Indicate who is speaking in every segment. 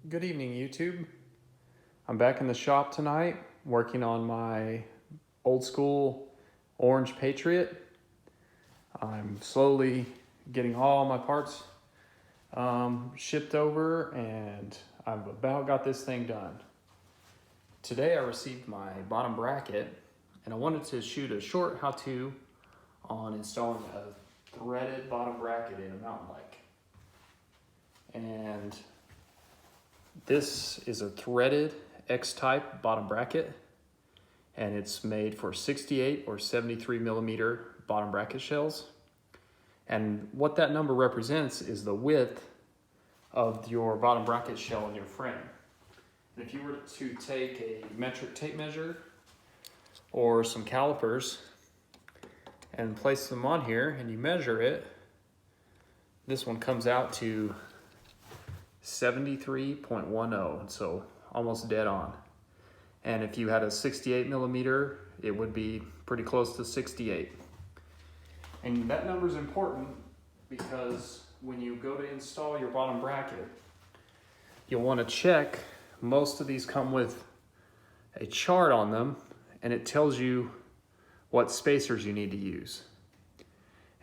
Speaker 1: Good evening, YouTube. I'm back in the shop tonight working on my old school Orange Patriot. I'm slowly getting all my parts shipped over, and I've about got this thing done. Today I received my bottom bracket, and I wanted to shoot a short how-to on installing a threaded bottom bracket in a mountain bike. And this is a threaded X-type bottom bracket, and it's made for 68 or 73 millimeter bottom bracket shells. And what that number represents is the width of your bottom bracket shell in your frame. And if you were to take a metric tape measure or some calipers and place them on here and you measure it, this one comes out to 73.10, so almost dead on. And if you had a 68 millimeter, it would be pretty close to 68. And that number is important because when you go to install your bottom bracket, you'll want to check. Most of these come with a chart on them, and it tells you what spacers you need to use.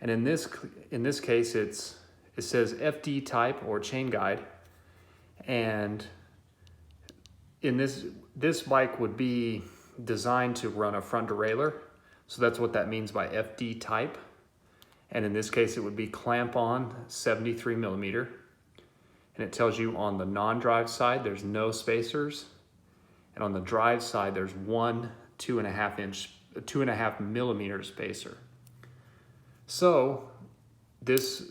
Speaker 1: And in this case, it says FD type or chain guide. And in this bike would be designed to run a front derailleur. So that's what that means by FD type. And in this case, it would be clamp on 73 millimeter. And it tells you on the non-drive side, there's no spacers. And on the drive side, there's one 2.5 millimeter spacer. So this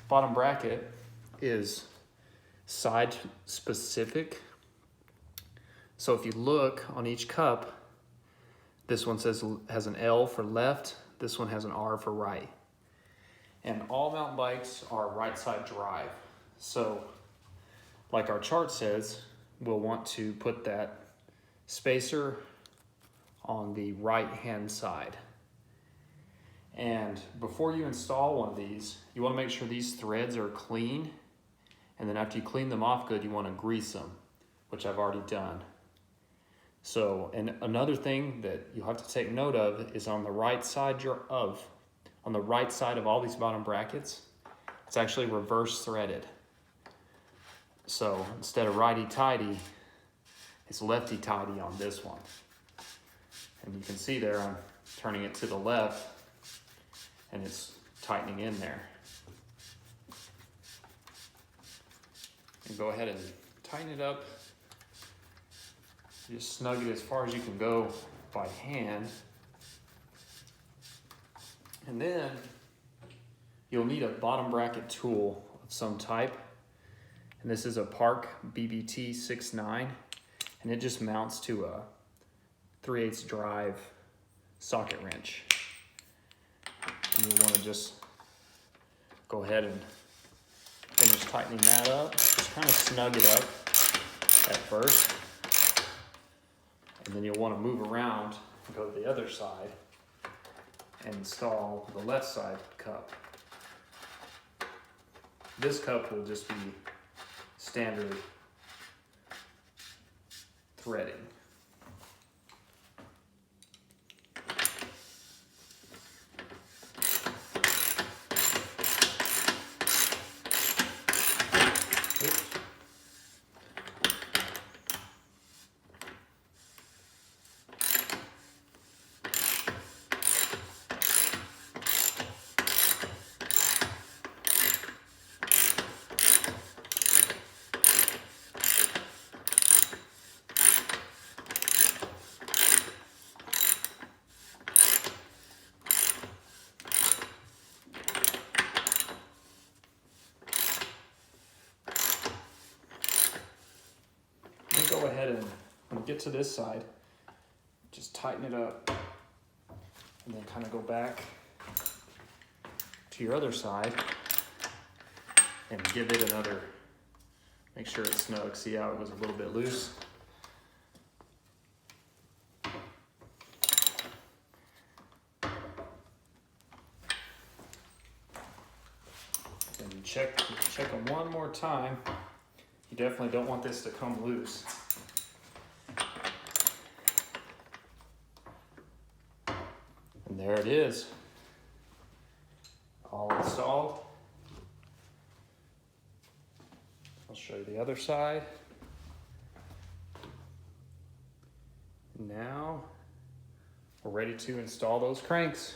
Speaker 1: bottom bracket is side specific. So if you look on each cup, this one has an L for left, this one has an R for right. And all mountain bikes are right side drive. So like our chart says, we'll want to put that spacer on the right hand side. And before you install one of these, you want to make sure these threads are clean. And then after you clean them off good, you want to grease them, which I've already done. So, and another thing that you have to take note of is on the right side of all these bottom brackets, it's actually reverse threaded. So instead of righty-tighty, it's lefty-tighty on this one. And you can see there, I'm turning it to the left and it's tightening in there. And go ahead and tighten it up. Just snug it as far as you can go by hand. And then you'll need a bottom bracket tool of some type. And this is a Park BBT 6.9, and it just mounts to a 3/8 drive socket wrench. And you'll want to just go ahead and finish tightening that up. Just kind of snug it up at first. And then you'll want to move around and go to the other side and install the left side cup. This cup will just be standard threading. Oops. Go ahead and when you get to this side, just tighten it up and then kind of go back to your other side and give it another, make sure it's snug. See how it was a little bit loose? And check them one more time You definitely don't want this to come loose. And there it is, all installed. I'll show you the other side. Now we're ready to install those cranks.